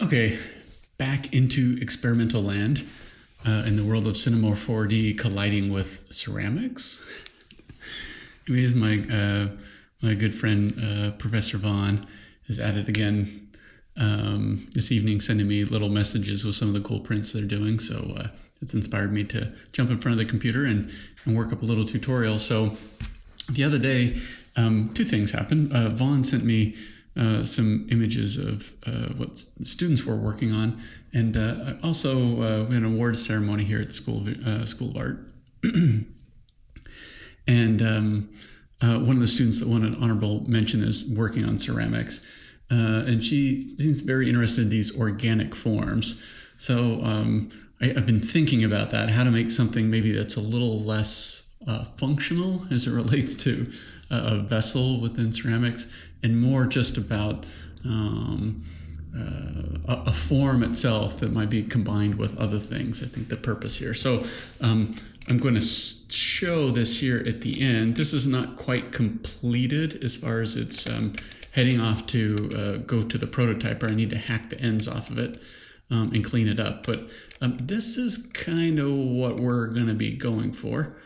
Okay, back into experimental land in the world of Cinema 4D colliding with ceramics. Anyways, my good friend Professor Vaughn is at it again this evening, sending me little messages with some of the cool prints they're doing. So it's inspired me to jump in front of the computer and work up a little tutorial. So the other day, two things happened. Vaughn sent me some images of what students were working on, and also we had an awards ceremony here at the School of Art. And one of the students that won an honorable mention is working on ceramics, and she seems very interested in these organic forms. So I've been thinking about that, how to make something maybe that's a little less functional as it relates to a vessel within ceramics, and more just about a form itself that might be combined with other things. I think the purpose here. So I'm going to show this here at the end. This is not quite completed as far as it's heading off to go to the prototyper. I need to hack the ends off of it and clean it up. But this is kind of what we're going to be going for.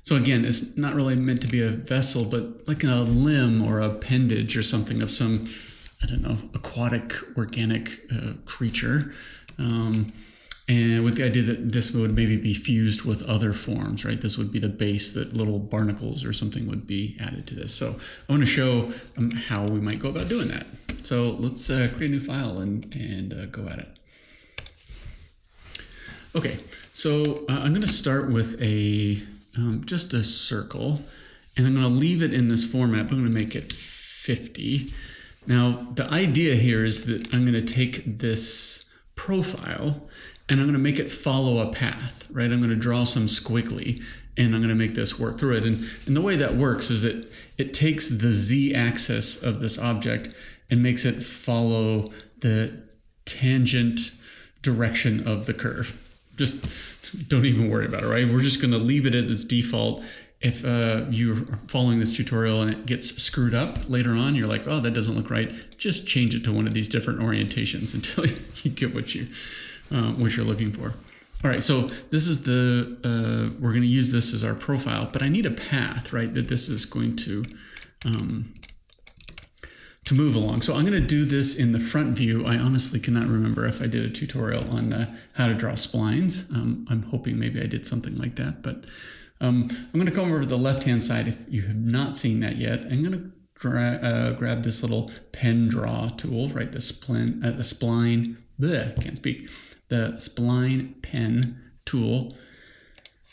So again, it's not really meant to be a vessel, but like a limb or appendage or something of some, I don't know, aquatic organic creature. And with the idea that this would maybe be fused with other forms, right? This would be the base that little barnacles or something would be added to this. So I want to show how we might go about doing that. So let's create a new file and go at it. Okay, so I'm going to start with just a circle, and I'm going to leave it in this format. I'm going to make it 50. Now, the idea here is that I'm going to take this profile and I'm going to make it follow a path, right? I'm going to draw some squiggly and I'm going to make this work through it. And the way that works is that it takes the z-axis of this object and makes it follow the tangent direction of the curve. Just don't even worry about it, right? We're just going to leave it at this default. If you're following this tutorial and it gets screwed up later on, you're like, oh, that doesn't look right. Just change it to one of these different orientations until you get what you're looking for. All right, so this is we're going to use this as our profile, but I need a path, right, that this is going to move along. So I'm going to do this in the front view. I honestly cannot remember if I did a tutorial on how to draw splines. I'm hoping maybe I did something like that, but I'm going to come over to the left-hand side if you have not seen that yet. I'm going to grab this little pen draw tool, right? The spline pen tool.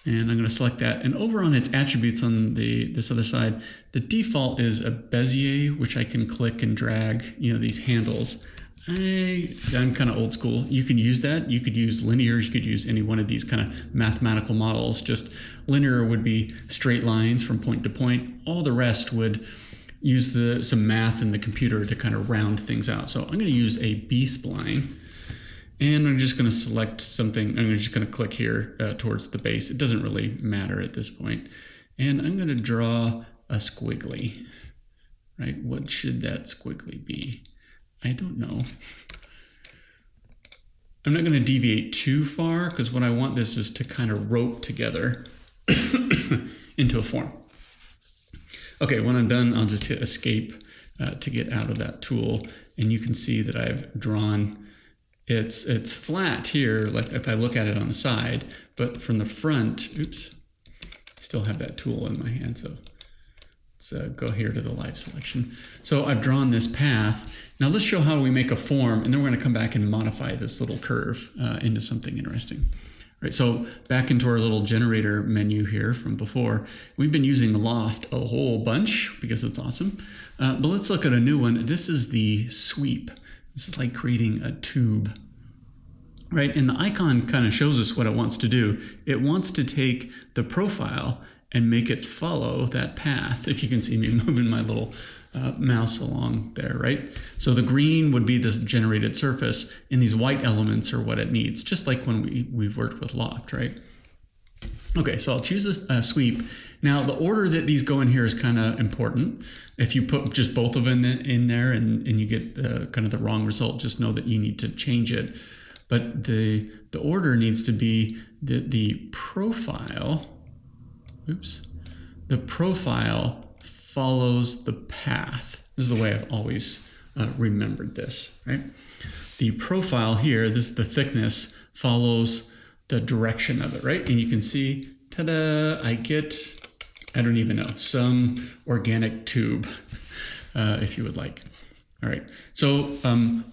And I'm going to select that. And over on its attributes on this other side, the default is a Bezier, which I can click and drag, these handles. I'm kind of old school. You can use that. You could use linears. You could use any one of these kind of mathematical models. Just linear would be straight lines from point to point. All the rest would use some math in the computer to kind of round things out. So I'm going to use a B-spline. And I'm just going to select something. I'm just going to click here towards the base. It doesn't really matter at this point. And I'm going to draw a squiggly, right? What should that squiggly be? I don't know. I'm not going to deviate too far because what I want this is to kind of rope together into a form. Okay, when I'm done, I'll just hit escape to get out of that tool. And you can see that I've drawn. It's flat here, like if I look at it on the side, but from the front, oops, I still have that tool in my hand, so let's go here to the live selection. So I've drawn this path. Now let's show how we make a form, and then we're going to come back and modify this little curve into something interesting. Right, so back into our little generator menu here from before, we've been using Loft a whole bunch because it's awesome. But let's look at a new one. This is the sweep. This is like creating a tube, right? And the icon kind of shows us what it wants to do. It wants to take the profile and make it follow that path. If you can see me moving my little mouse along there, right? So the green would be this generated surface, and these white elements are what it needs, just like when we've worked with Loft, right? Okay, so I'll choose a sweep. Now the order that these go in here is kind of important. If you put just both of them in there and you get kind of the wrong result, just know that you need to change it. But the order needs to be the profile, the profile follows the path. This is the way I've always remembered this, right? The profile here, this is the thickness, follows the direction of it, right? And you can see, ta-da, I get, I don't even know, some organic tube, if you would like. All right, so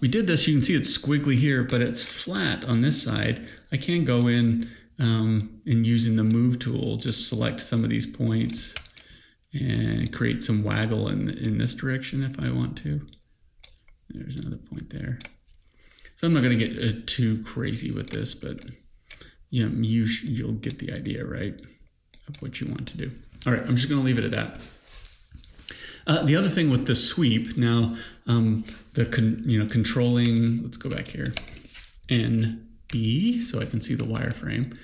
we did this. You can see it's squiggly here, but it's flat on this side. I can go in and using the move tool, just select some of these points and create some waggle in this direction if I want to. There's another point there. So I'm not going to get too crazy with this, but yeah, you'll get the idea, right, of what you want to do. All right, I'm just going to leave it at that. The other thing with the sweep, now controlling, let's go back here, NB, so I can see the wireframe.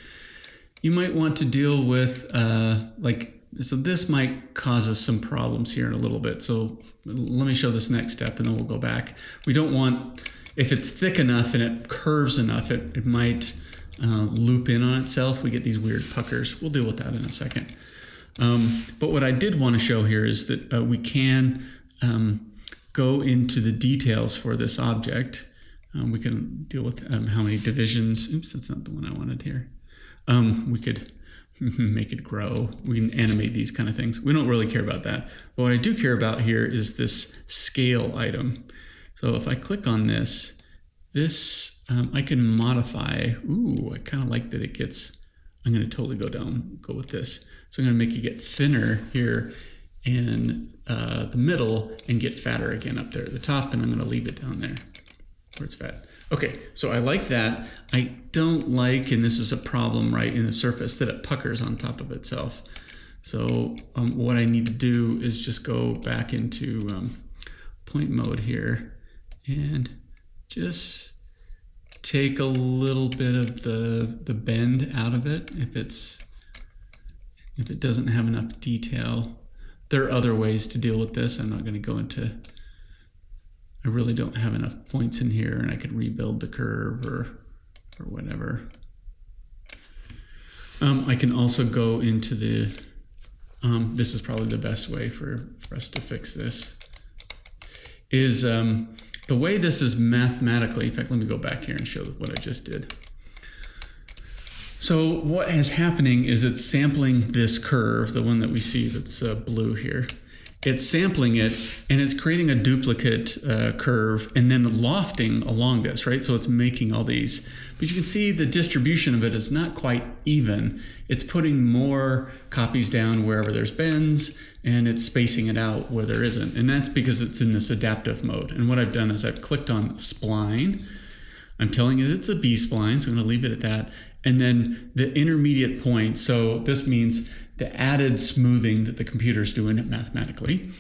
You might want to deal with, so this might cause us some problems here in a little bit. So let me show this next step and then we'll go back. We don't want, if it's thick enough and it curves enough, it might loop in on itself. We get these weird puckers. We'll deal with that in a second. But what I did want to show here is that we can go into the details for this object. We can deal with how many divisions. Oops, that's not the one I wanted here. We could make it grow. We can animate these kind of things. We don't really care about that. But what I do care about here is this scale item. So if I click on this, I can modify. Ooh, I kind of like that it gets, I'm going to totally go with this. So I'm going to make it get thinner here in the middle and get fatter again up there at the top, and I'm going to leave it down there where it's fat. Okay, so I like that. I don't like, and this is a problem, right, in the surface, that it puckers on top of itself. So what I need to do is just go back into point mode here and just take a little bit of the bend out of it if it doesn't have enough detail. There are other ways to deal with this. I'm not going to go into, I really don't have enough points in here, and I could rebuild the curve or whatever. I can also go into the, this is probably the best way for us to fix this, is the way this is mathematically, in fact, let me go back here and show what I just did. So what is happening is it's sampling this curve, the one that we see that's blue here. It's sampling it and it's creating a duplicate curve and then lofting along this, right? So it's making all these. But you can see the distribution of it is not quite even. It's putting more copies down wherever there's bends, and it's spacing it out where there isn't. And that's because it's in this adaptive mode. And what I've done is I've clicked on spline. I'm telling it it's a B-spline, so I'm going to leave it at that. And then the intermediate point, so this means the added smoothing that the computer's doing mathematically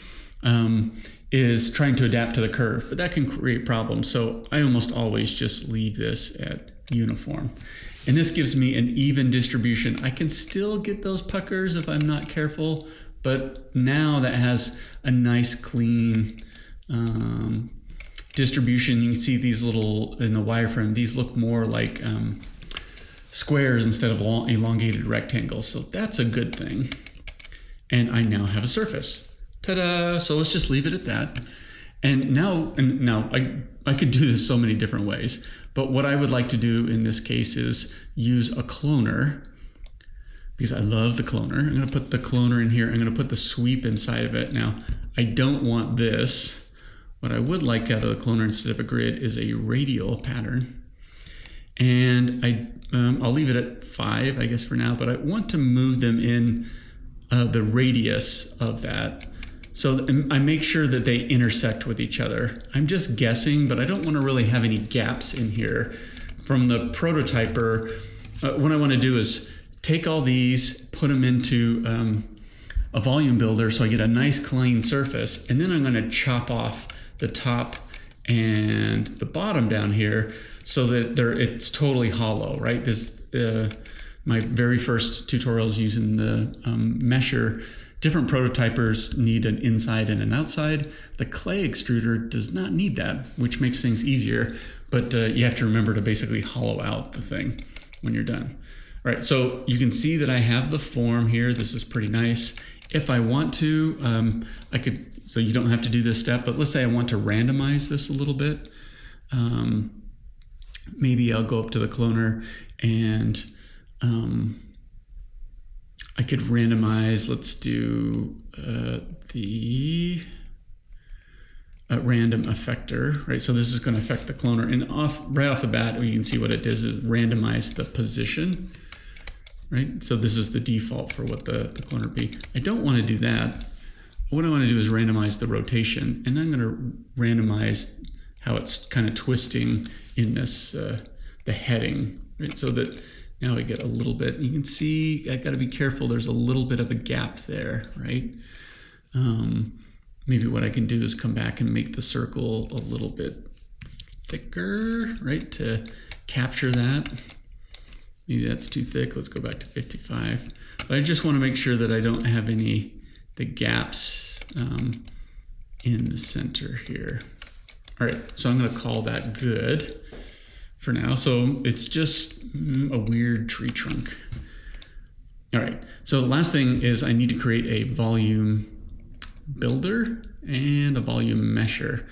is trying to adapt to the curve, but that can create problems. So I almost always just leave this at uniform. And this gives me an even distribution. I can still get those puckers if I'm not careful, but now that has a nice clean distribution. You can see these little, in the wireframe, these look more like squares instead of elongated rectangles. So that's a good thing. And I now have a surface. Ta-da! So let's just leave it at that. And now I could do this so many different ways, but what I would like to do in this case is use a cloner, because I love the cloner. I'm going to put the cloner in here. I'm going to put the sweep inside of it. Now, I don't want this. What I would like out of the cloner instead of a grid is a radial pattern. And I'll leave it at 5, I guess, for now, but I want to move them in the radius of that. So I make sure that they intersect with each other. I'm just guessing, but I don't want to really have any gaps in here. From the prototyper, what I want to do is take all these, put them into a volume builder so I get a nice clean surface, and then I'm going to chop off the top and the bottom down here so that it's totally hollow, right? This my very first tutorials using the mesher, different prototypers need an inside and an outside. The clay extruder does not need that, which makes things easier, but you have to remember to basically hollow out the thing when you're done. All right, so you can see that I have the form here. This is pretty nice. If I want to, I could, so you don't have to do this step, but let's say I want to randomize this a little bit. Maybe I'll go up to the cloner and I could randomize, let's do the random effector, right? So this is going to affect the cloner, and right off the bat, you can see what it does is randomize the position, right? So this is the default for what the cloner would be. I don't want to do that. What I want to do is randomize the rotation, and I'm going to randomize how it's kind of twisting in this, the heading, right? So that now we get a little bit, you can see, I got to be careful, there's a little bit of a gap there, right? Maybe what I can do is come back and make the circle a little bit thicker, right, to capture that. Maybe that's too thick. Let's go back to 55. But I just want to make sure that I don't have the gaps in the center here. All right, so I'm going to call that good for now. So it's just a weird tree trunk. All right, so the last thing is I need to create a volume builder and a volume mesher.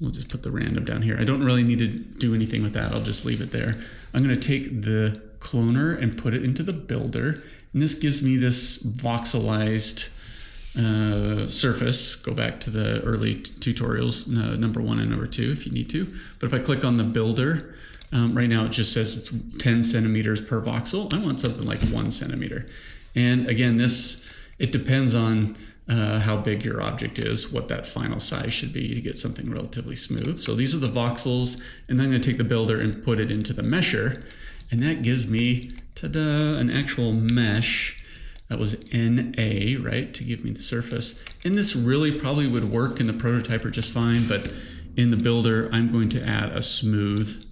We'll just put the random down here. I don't really need to do anything with that. I'll just leave it there. I'm going to take the cloner and put it into the builder. And this gives me this voxelized surface. Go back to the early tutorials, number 1 and number 2 if you need to. But if I click on the builder, right now it just says it's 10 centimeters per voxel. I want something like 1 centimeter. And again, it depends on how big your object is, what that final size should be to get something relatively smooth. So these are the voxels, and then I'm going to take the builder and put it into the mesher, and that gives me, ta-da, an actual mesh. That was NA, right, to give me the surface. And this really probably would work in the prototyper just fine, but in the builder, I'm going to add a smooth,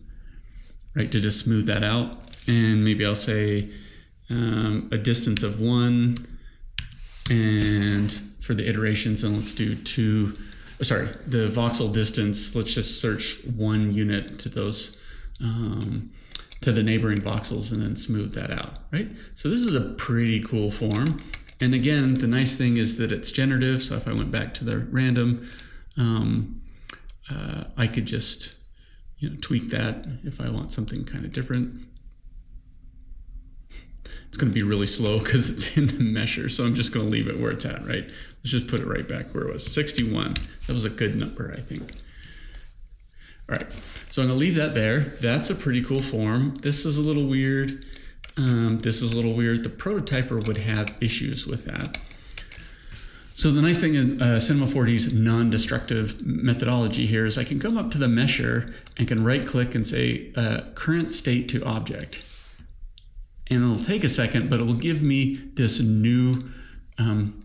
right, to just smooth that out. And maybe I'll say a distance of 1, and for the iterations, and let's do the voxel distance, let's just search 1 unit to those, to the neighboring voxels, and then smooth that out, right? So this is a pretty cool form. And again, the nice thing is that it's generative. So if I went back to the random, I could just, tweak that if I want something kind of different. It's going to be really slow because it's in the mesher, so I'm just going to leave it where it's at, right? Let's just put it right back where it was, 61. That was a good number, I think. All right, so I'm going to leave that there. That's a pretty cool form. This is a little weird. This is a little weird. The prototyper would have issues with that. So the nice thing in Cinema 4D's non-destructive methodology here is I can come up to the mesher and can right-click and say current state to object. And it'll take a second, but it will give me this new,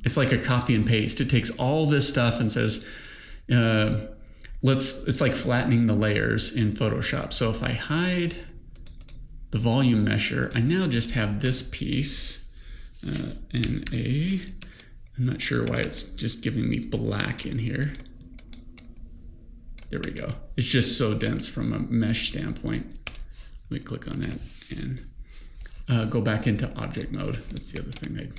it's like a copy and paste. It takes all this stuff and says, it's like flattening the layers in Photoshop. So if I hide the volume mesher, I now just have this piece, NA. I'm not sure why it's just giving me black in here. There we go. It's just so dense from a mesh standpoint. Let me click on that and go back into object mode. That's the other thing. I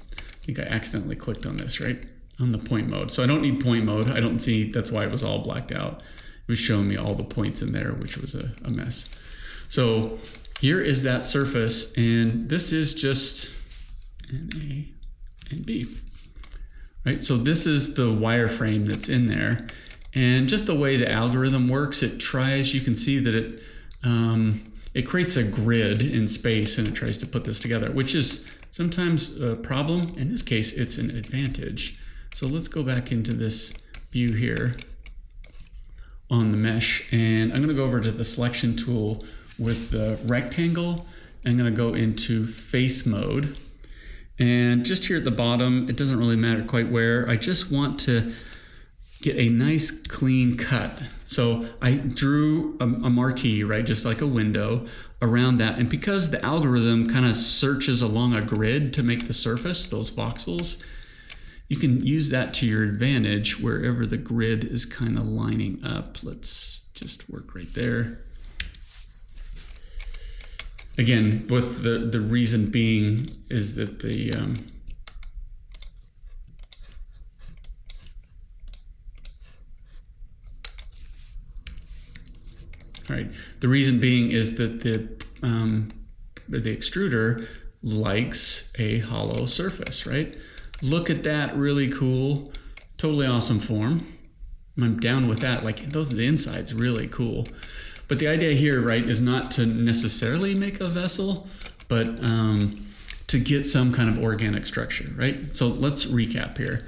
think I accidentally clicked on this, right? On the point mode. So I don't need point mode. I don't see, that's why it was all blacked out. It was showing me all the points in there, which was a mess. So here is that surface, and this is just NA and B, right? So this is the wireframe that's in there. And just the way the algorithm works, it tries, you can see that it creates a grid in space, and it tries to put this together, which is sometimes a problem. In this case, it's an advantage. So let's go back into this view here on the mesh, and I'm going to go over to the selection tool with the rectangle. I'm going to go into face mode, and just here at the bottom, it doesn't really matter quite where. I just want to get a nice clean cut. So I drew a marquee, right, just like a window around that. And because the algorithm kind of searches along a grid to make the surface, those voxels, you can use that to your advantage wherever the grid is kind of lining up. Let's just work right there. Again, what the reason being is that the all right. The reason being is that the extruder likes a hollow surface, right? Look at that, really cool, totally awesome form. I'm down with that. Like the inside's really cool. But the idea here, right, is not to necessarily make a vessel, but to get some kind of organic structure, right? So let's recap here.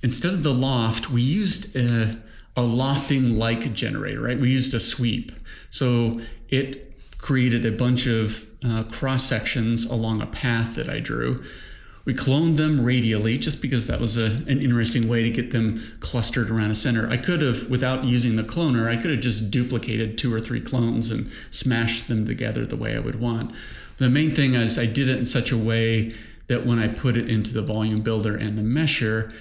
Instead of the loft, we used a lofting-like generator, right? We used a sweep. So it created a bunch of cross-sections along a path that I drew. We cloned them radially just because that was an interesting way to get them clustered around a center. I could have, without using the cloner, I could have just duplicated 2 or 3 clones and smashed them together the way I would want. The main thing is I did it in such a way that when I put it into the volume builder and the mesher,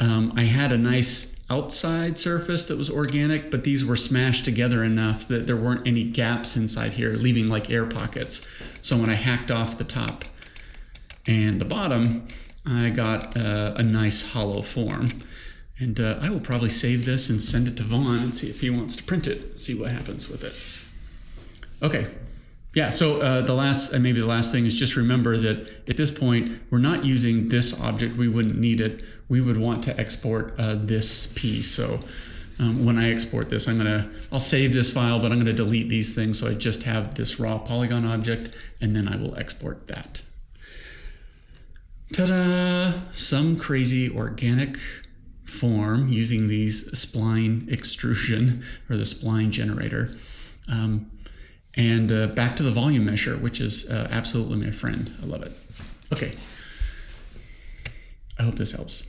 I had a nice outside surface that was organic, but these were smashed together enough that there weren't any gaps inside here, leaving like air pockets. So when I hacked off the top and the bottom, I got a nice hollow form. And I will probably save this and send it to Vaughn and see if he wants to print it, see what happens with it. Okay. Yeah, so maybe the last thing is just remember that at this point, we're not using this object. We wouldn't need it. We would want to export this piece. So when I export this, I'll save this file, but I'm gonna delete these things. So I just have this raw polygon object, and then I will export that. Ta-da! Some crazy organic form using these spline extrusion or the spline generator. And back to the volume mesher, which is absolutely my friend. I love it. Okay. I hope this helps.